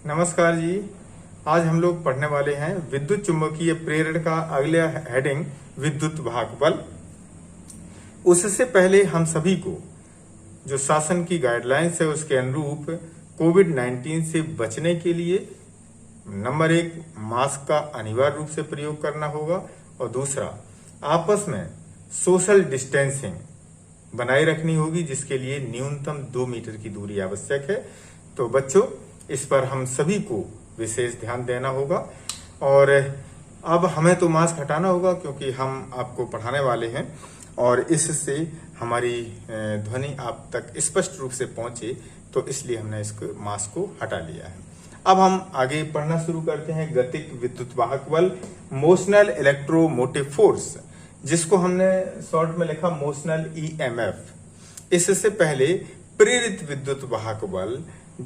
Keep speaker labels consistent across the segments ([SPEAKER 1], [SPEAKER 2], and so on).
[SPEAKER 1] नमस्कार जी। आज हम लोग पढ़ने वाले हैं विद्युत चुंबकीय प्रेरण का अगला हेडिंग विद्युत वाहक बल। उससे पहले हम सभी को जो शासन की गाइडलाइंस है उसके अनुरूप कोविड-19 से बचने के लिए नंबर 1 मास्क का अनिवार्य रूप से प्रयोग करना होगा और दूसरा आपस में सोशल डिस्टेंसिंग बनाए रखनी होगी, जिसके लिए न्यूनतम 2 मीटर की दूरी आवश्यक है। तो बच्चों, इस पर हम सभी को विशेष ध्यान देना होगा और अब हमें तो मास्क हटाना होगा क्योंकि हम आपको पढ़ाने वाले हैं और इससे हमारी ध्वनि आप तक स्पष्ट रूप से पहुंचे, तो इसलिए हमने इसको मास्क को हटा लिया है। अब हम आगे पढ़ना शुरू करते हैं। गतिक विद्युत वाहक बल, मोशनल इलेक्ट्रोमोटिव फोर्स, जिसको हमने शॉर्ट में लिखा मोशनल ईएमएफ। इससे पहले प्रेरित विद्युत वाहक बल,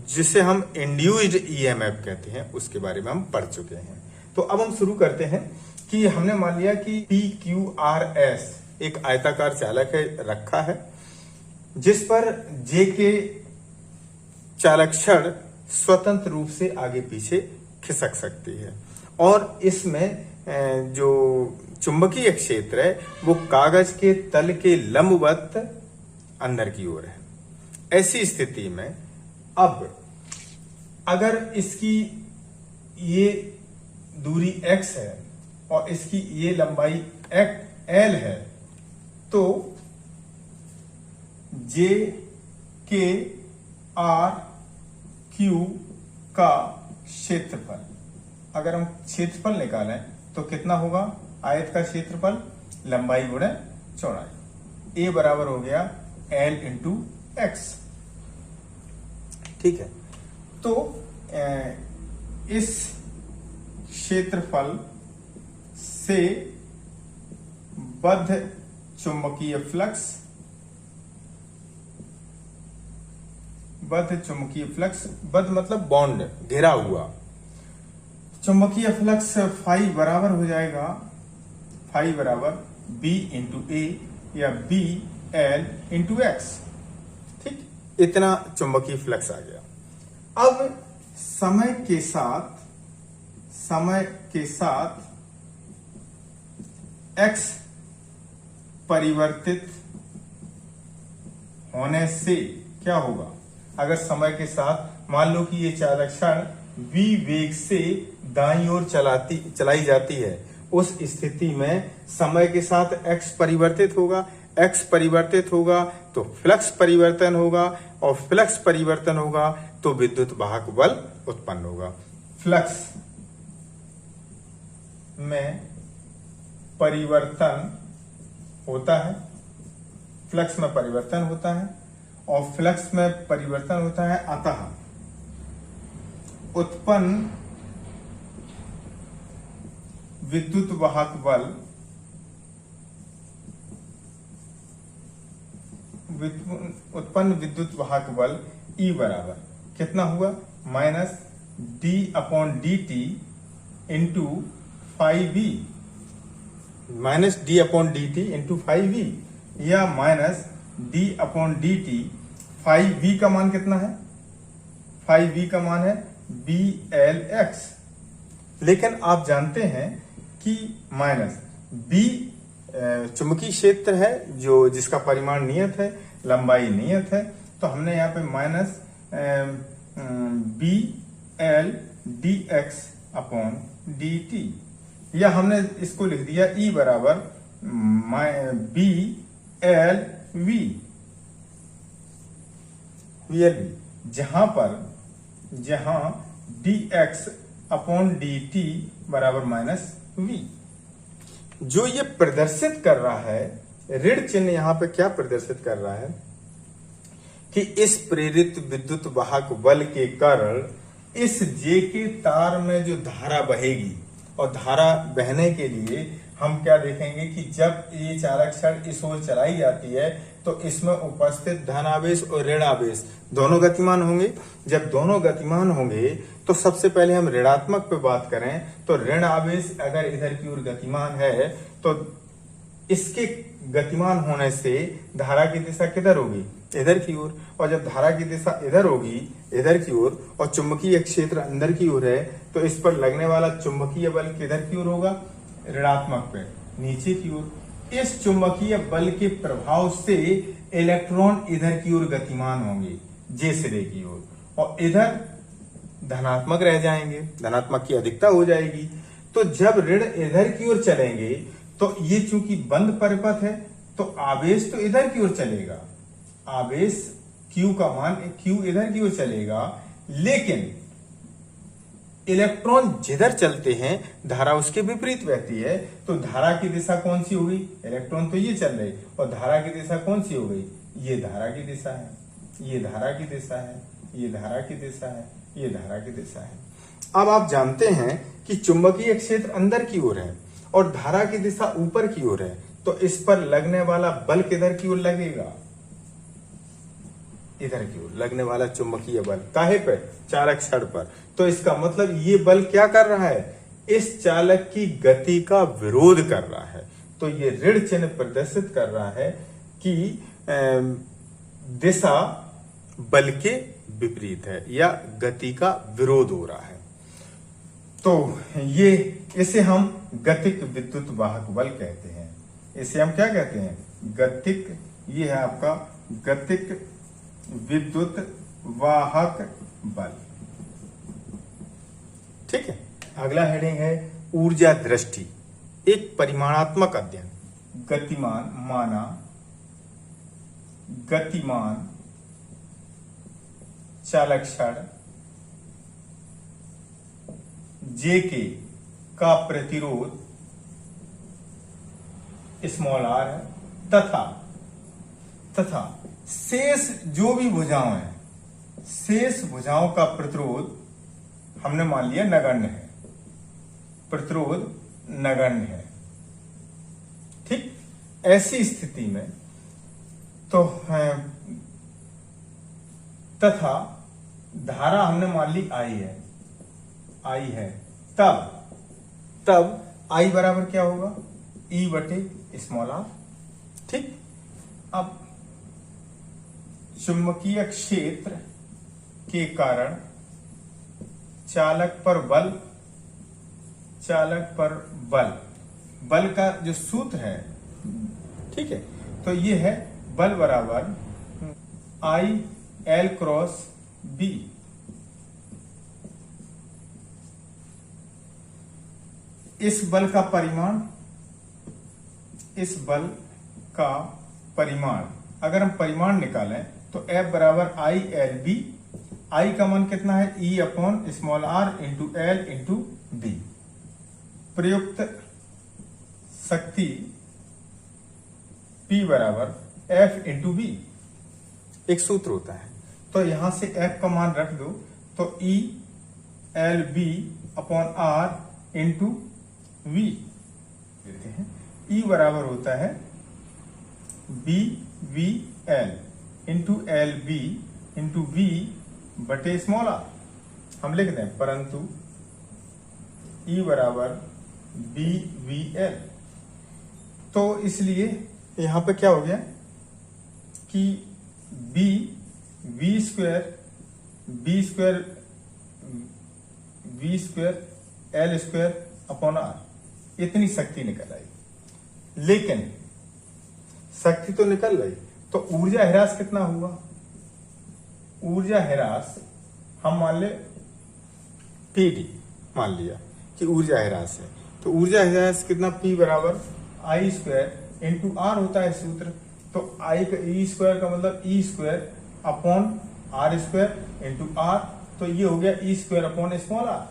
[SPEAKER 1] जिसे हम इंड्यूस्ड ईएमएफ कहते हैं, उसके बारे में हम पढ़ चुके हैं। तो अब हम शुरू करते हैं कि हमने मान लिया कि PQRS एक आयताकार चालक है रखा है, जिस पर जे के चालक क्षण स्वतंत्र रूप से आगे पीछे खिसक सकती है और इसमें जो चुंबकीय क्षेत्र है वो कागज के तल के लंबवत अंदर की ओर है। ऐसी स्थिति में अब अगर इसकी ये दूरी x है और इसकी ये लंबाई L है, तो J K R Q का क्षेत्रफल, अगर हम क्षेत्रफल निकालें तो कितना होगा? आयत का क्षेत्रफल लंबाई गुणे चौड़ाई, A बराबर हो गया L इंटू एक्स। ठीक है, तो इस क्षेत्रफल से बद्ध चुंबकीय फ्लक्स, बद्ध मतलब बॉन्ड, घिरा हुआ चुंबकीय फ्लक्स फाई बराबर हो जाएगा, फाई बराबर B इंटू ए या B L इंटू एक्स। ठीक, इतना चुंबकीय फ्लक्स आ गया। अब समय के साथ x परिवर्तित होने से क्या होगा? अगर समय के साथ मान लो कि ये चालक क्षण v वेग से दाईं ओर चलाई जाती है, उस स्थिति में समय के साथ x परिवर्तित होगा। x परिवर्तित होगा तो फ्लक्स परिवर्तन होगा और फ्लक्स परिवर्तन होगा तो विद्युत वाहक बल उत्पन्न होगा। फ्लक्स में परिवर्तन होता है, फ्लक्स में परिवर्तन होता है और फ्लक्स में परिवर्तन होता है, अतः उत्पन्न विद्युत वाहक बल E बराबर कितना हुआ? Minus d/dt into 5v, minus d/dt into 5v या माइनस d/dt। 5v का मान कितना है? 5v का मान है BLX, लेकिन आप जानते हैं कि माइनस b चुंबकीय क्षेत्र है जो जिसका परिमाण नियत है, लंबाई नियत है, तो हमने यहाँ पे माइनस BL dx/dt या हमने इसको लिख दिया E बराबर BLV, जहां dx/dt बराबर माइनस v। जो ये प्रदर्शित कर रहा है, ऋण चिन्ह यहां पे क्या प्रदर्शित कर रहा है कि इस प्रेरित विद्युत वाहक बल के कारण इस जे के तार में जो धारा बहेगी, और धारा बहने के लिए हम क्या देखेंगे कि जब ये चालक क्षण इस ओर चलाई जाती है तो इसमें उपस्थित धन आवेश और ऋण आवेश दोनों गतिमान होंगे। जब दोनों गतिमान होंगे तो सबसे पहले हम ऋणात्मक पे बात करें तो ऋण आवेश अगर इधर की ओर गतिमान है तो इसके गतिमान होने से धारा की दिशा किधर होगी? इधर की ओर। और जब धारा की दिशा इधर होगी, इधर की ओर और चुंबकीय क्षेत्र अंदर की ओर है, तो इस पर लगने वाला चुंबकीय बल किधर की ओर होगा? ऋणात्मक पे, नीचे की ओर। इस चुंबकीय बल के प्रभाव से इलेक्ट्रॉन इधर की ओर गतिमान होंगे, जे सिरे की ओर, और इधर धनात्मक रह जाएंगे, धनात्मक की अधिकता हो जाएगी। तो जब ऋण इधर की ओर चलेंगे तो ये चूंकि बंद परिपथ है तो आवेश तो इधर की ओर चलेगा, आवेश Q का मान Q इधर की ओर चलेगा, लेकिन इलेक्ट्रॉन जिधर चलते हैं धारा उसके विपरीत बहती है। तो धारा की दिशा कौन सी हो गई? इलेक्ट्रॉन तो ये चल रहे और धारा की दिशा कौन सी हो गई? ये धारा की दिशा है, ये धारा की दिशा है, ये धारा की दिशा है, ये धारा की दिशा है। अब आप जानते हैं कि चुंबकीय क्षेत्र अंदर की ओर है और धारा की दिशा ऊपर की ओर है, तो इस पर लगने वाला बल किधर की ओर लगेगा? इधर की ओर लगने वाला चुंबकीय बल काहे पे? चालक छड़ पर। तो इसका मतलब ये बल क्या कर रहा है? इस चालक की गति का विरोध कर रहा है। तो ये ऋण चिन्ह प्रदर्शित कर रहा है कि दिशा बल के विपरीत है या गति का विरोध हो रहा है। तो ये इसे हम गतिक विद्युत वाहक बल कहते हैं। इसे हम क्या कहते हैं? गतिक, ये है आपका गतिक विद्युत वाहक बल। ठीक है। अगला हेडिंग है ऊर्जा दृष्टि, एक परिमाणात्मक अध्ययन। गतिमान माना, गतिमान चालक छड़ जेके का प्रतिरोध स्मॉल आर है तथा शेष जो भी भुजाओं हैं, शेष भुजाओं का प्रतिरोध हमने मान लिया नगण्य है, प्रतिरोध नगण्य है। ठीक, ऐसी स्थिति में तो तथा धारा हमने मान ली आई है, तब आई बराबर क्या होगा? ई बटे स्मॉल आर। ठीक, अब चुंबकीय क्षेत्र के कारण चालक पर बल का जो सूत्र है, ठीक है, तो ये है बल बराबर आई एल क्रॉस बी। इस बल का परिमाण अगर हम परिमाण निकालें तो F बराबर आई एल बी। आई का मान कितना है? E upon small R into L into B. प्रयुक्त शक्ति P बराबर F इंटू बी, एक सूत्र होता है। तो यहां से F का मान रख दो तो E L B upon R into V देते हैं। E बराबर होता है B V L into L B into V बटे स्मॉल आर। हम लिख दें परंतु E बराबर बी वी एल। तो इसलिए यहां पे क्या हो गया कि V square L square upon R, इतनी शक्ति निकल आई। लेकिन शक्ति तो निकल रही, तो ऊर्जा ह्रास कितना हुआ? ऊर्जा ह्रास हम मान ले पीडी, मान लिया कि ऊर्जा ह्रास है, तो ऊर्जा ह्रास कितना? P बराबर आई स्क्वायर इंटू आर होता है सूत्र। तो आई का ई स्क्वायर का मतलब E square upon R square into R, तो ये हो गया E square upon small R.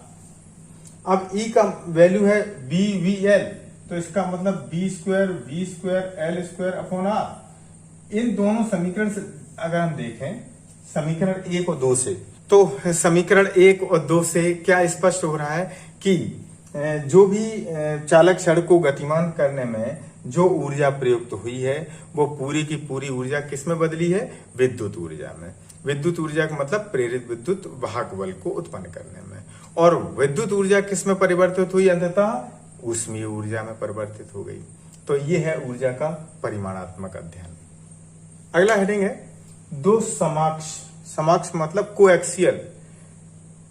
[SPEAKER 1] अब E का वैल्यू है बी वी एल, तो इसका मतलब B square L square upon R. इन दोनों समीकरण से अगर हम देखें समीकरण 1 और 2 से, तो समीकरण 1 और 2 से क्या स्पष्ट हो रहा है कि जो भी चालक छड़ को गतिमान करने में जो ऊर्जा प्रयुक्त हुई है वो पूरी की पूरी ऊर्जा किस में बदली है? विद्युत ऊर्जा में। विद्युत ऊर्जा का मतलब प्रेरित विद्युत वाहक बल को उत्पन्न करने में। और विद्युत ऊर्जा किस में परिवर्तित हुई? अंततः ऊष्मीय ऊर्जा में परिवर्तित हो गई। तो ये है ऊर्जा का परिमाणात्मक अध्ययन। अगला हेडिंग है दो समक्ष मतलब कोएक्सियल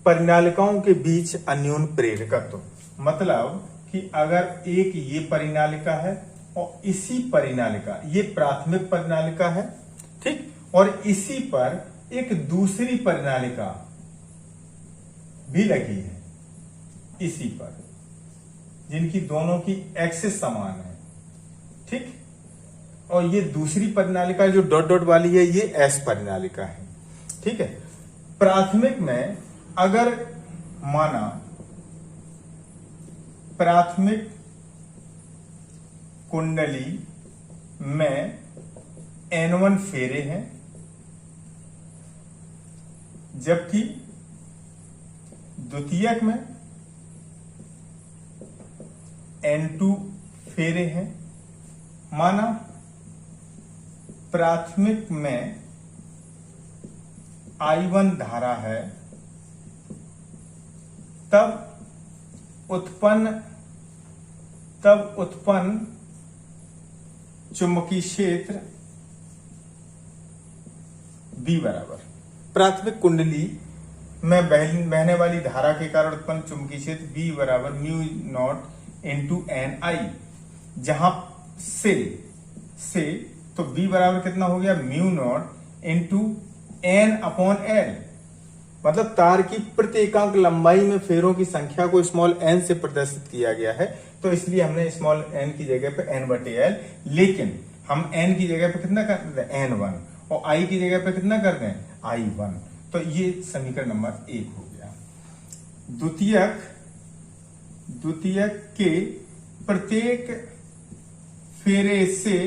[SPEAKER 1] परिनालिकाओं के बीच अन्योन प्रेरकत्व। मतलब कि अगर एक ये परिनालिका है और इसी परिनालिका, ये प्राथमिक परिनालिका है, ठीक, और इसी पर एक दूसरी परिनालिका भी लगी है, इसी पर, जिनकी दोनों की एक्सिस समान है, ठीक, और ये दूसरी परिनालिका जो डॉट डॉट वाली है ये एस परिनालिका है, ठीक है। प्राथमिक में अगर माना प्राथमिक कुंडली में N1 फेरे हैं, जबकि द्वितीयक में N2 फेरे हैं। माना प्राथमिक में I1 धारा है, तब उत्पन्न चुंबकीय क्षेत्र B बराबर, प्राथमिक कुंडली में बहने वाली धारा के कारण उत्पन्न चुंबकीय क्षेत्र B बराबर mu naught into N I, जहां से तो B बराबर कितना हो गया, mu naught into N upon L, मतलब तार की प्रति एकांक लंबाई में फेरों की संख्या को स्मॉल एन से प्रदर्शित किया गया है, तो इसलिए हमने स्मॉल एन की जगह पे एन बटे एल, लेकिन हम एन की जगह पे कितना कर दें, एन वन, और आई की जगह पे कितना कर दें, आई वन। तो ये समीकरण नंबर 1 हो गया। द्वितीयक के प्रत्येक फेरे से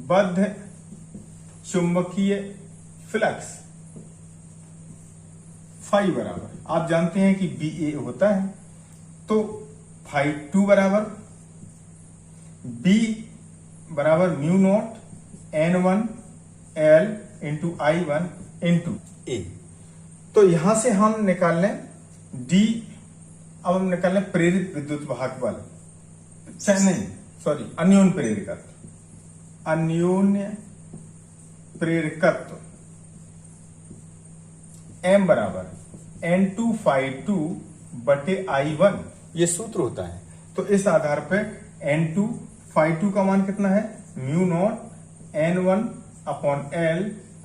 [SPEAKER 1] बद्ध चुंबकीय फ्लक्स फाई बराबर, आप जानते हैं कि बी ए होता है, तो फाई 2 बराबर बी बराबर mu naught N one L into I one into A. तो यहां से हम निकाल लें डी, अब हम निकाल लें प्रेरित विद्युत वाहक बल, नहीं सॉरी, अन्योन्य प्रेरकत्व, अन्योन्य प्रेरकत्व M बराबर N2 फाई 2 बटे I1, ये सूत्र होता है। तो इस आधार पर N2 फाई 2 का मान कितना है, mu naught N1 upon L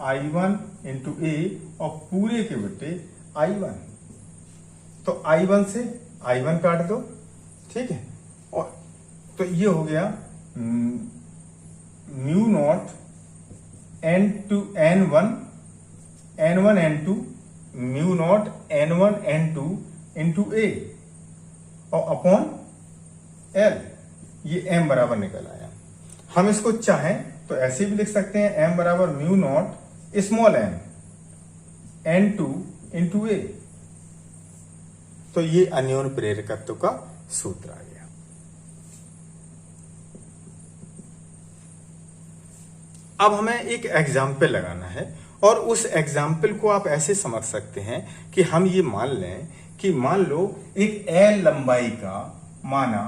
[SPEAKER 1] I1 into A, और पूरे के बटे I1। तो I1 से I1 काट दो, ठीक है, और तो ये हो गया mu naught N1 N2 mu naught N1 N2 into A, और अपॉन L, ये M बराबर निकल आया। हम इसको चाहें तो ऐसे भी लिख सकते हैं, M बराबर mu naught small m N2 into A. तो ये अन्योन्य प्रेरकत्व का सूत्र आ गया। अब हमें एक एग्जाम्पल लगाना है, और उस एग्जाम्पल को आप ऐसे समझ सकते हैं कि हम ये मान लें कि मान लो एक L लंबाई का, माना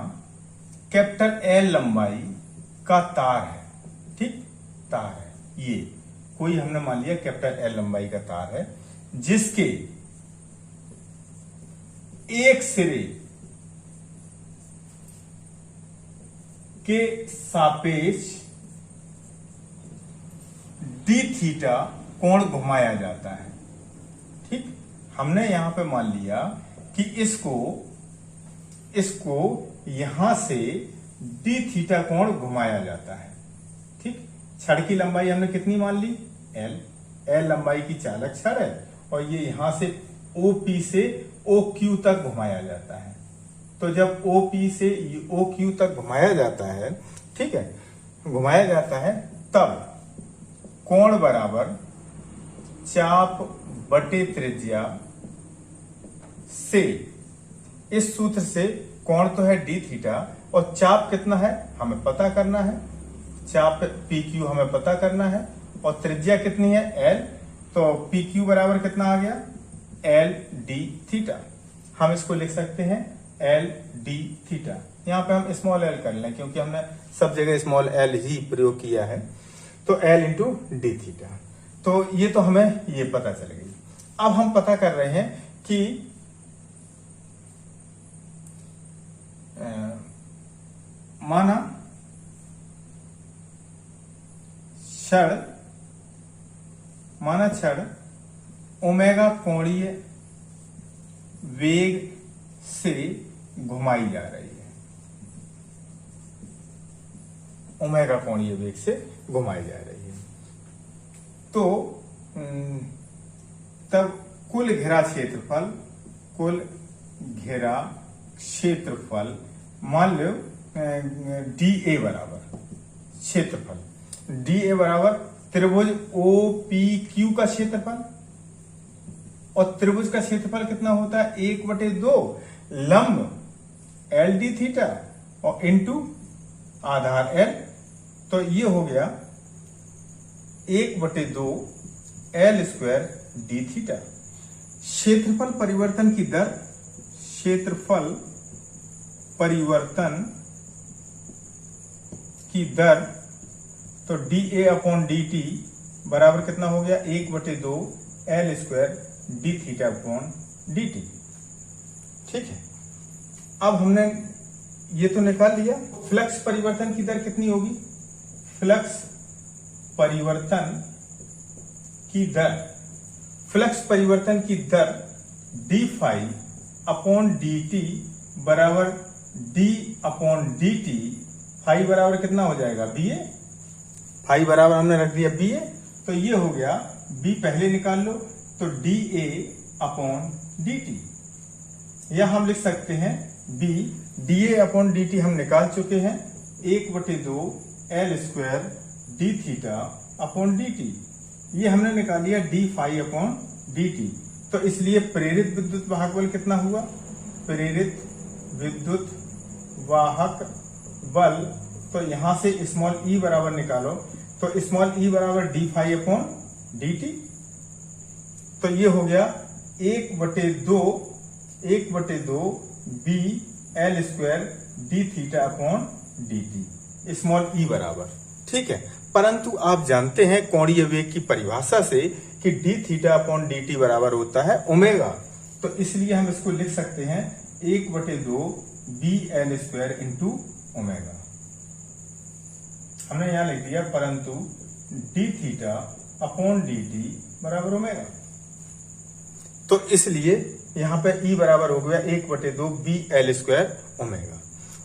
[SPEAKER 1] कैपिटल L लंबाई का तार है, ठीक, तार है, ये कोई हमने मान लिया कैपिटल L लंबाई का तार है, जिसके एक सिरे के सापेक्ष डी थीटा कोण घुमाया जाता है, ठीक। हमने यहां पे मान लिया कि इसको यहां से डी थीटा कोण घुमाया जाता है, ठीक। छड़ की लंबाई हमने कितनी मान ली, एल लंबाई की चालक छड़ है, और ये यहां से OP से OQ तक घुमाया जाता है। तो जब OP से OQ तक घुमाया जाता है, ठीक है, घुमाया जाता है, तब कोण बराबर चाप बटे त्रिज्या से, इस सूत्र से कोण तो है डी थीटा, और चाप कितना है हमें पता करना है, चाप PQ हमें पता करना है, और त्रिज्या कितनी है L, तो PQ बराबर कितना आ गया, L डी थीटा। हम इसको लिख सकते हैं L डी थीटा। यहां पे हम स्मॉल l कर लें, क्योंकि हमने सब जगह स्मॉल l ही प्रयोग किया है, तो L इंटू डी थीटा। तो ये तो हमें ये पता चल गई। अब हम पता कर रहे हैं कि माना क्षण ओमेगा कोणीय वेग से घुमाई जा रही है, ओमेगा कोणीय वेग से घुमाई जा रही है। तो तब कुल घेरा क्षेत्रफल मान लो DA बराबर क्षेत्रफल, DA बराबर त्रिभुज OPQ का क्षेत्रफल, और त्रिभुज का क्षेत्रफल कितना होता है 1/2 लंब LD थीटा और इनटू आधार L। तो ये हो गया 1/2 L स्क्वायर D थीटा। क्षेत्रफल परिवर्तन की दर, क्षेत्रफल परिवर्तन की दर, तो DA/dt बराबर कितना हो गया 1/2 L स्क्वायर D थीटा/dt। ठीक है, अब हमने ये तो निकाल लिया। फ्लक्स परिवर्तन की दर कितनी होगी, फ्लक्स परिवर्तन की दर d∅/dt बराबर d/dt। फाई बराबर कितना हो जाएगा BA, फाई बराबर हमने रख दिया BA, तो ये हो गया B पहले निकाल लो, तो dA/dt, या हम लिख सकते हैं B, dA/dt हम निकाल चुके हैं 1/2 L स्क्वायर D थीटा/dt। ये हमने निकाल लिया d∅/dt। तो इसलिए प्रेरित विद्युत वाहक बल कितना हुआ, प्रेरित विद्युत वाहक बल, तो यहां से स्मॉल e बराबर निकालो, तो स्मॉल e बराबर d∅/dt। तो ये हो गया 1/2 B L स्क्वायर D थीटा/dt, स्मॉल e बराबर। ठीक है, परंतु आप जानते हैं कोणीय वेग की परिभाषा से कि d थीटा/dt बराबर होता है ओमेगा, तो इसलिए हम इसको लिख सकते हैं 1/2 B L square into omega. हमने यहां लिख दिया परंतु d थीटा/dt बराबर ओमेगा, तो इसलिए यहां पे E बराबर हो गया 1/2 B L स्क्वायर ओमेगा।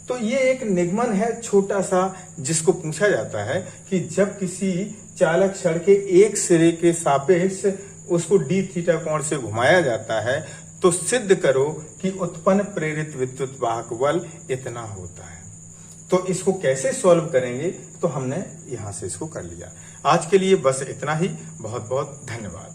[SPEAKER 1] तो ये एक निगमन है छोटा सा, जिसको पूछा जाता है कि जब किसी चालक छड़ के एक सिरे के सापेक्ष उसको d थीटा कोण से घुमाया जाता है, तो सिद्ध करो कि उत्पन्न प्रेरित विद्युत वाहक बल इतना होता है। तो इसको कैसे सॉल्व करेंगे, तो हमने यहां से इसको कर लिया। आज के लिए बस इतना ही, बहुत बहुत धन्यवाद।